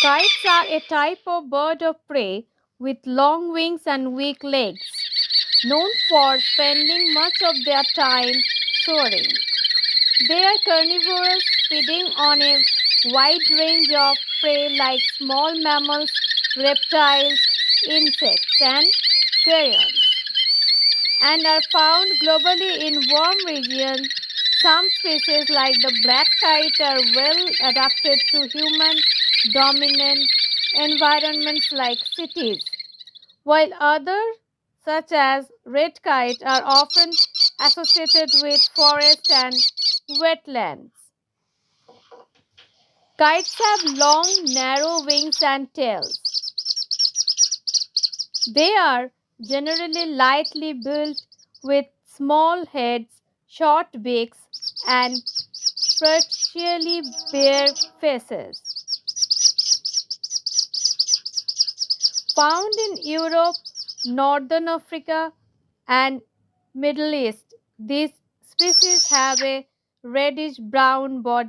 Kites are a type of bird of prey with long wings and weak legs, known for spending much of their time soaring. They are carnivorous, feeding on a wide range of prey like small mammals, reptiles, insects, and carrions, and are found globally in warm regions. Some species, like the black kite, are well adapted to human dominant environments like cities, while others, such as red kite, are often associated with forest and wetlands. Kites have long, narrow wings and tails. They are generally lightly built with small heads, short beaks, and partially bare faces. Found in Europe, Northern Africa, and Middle East, these species have a reddish brown body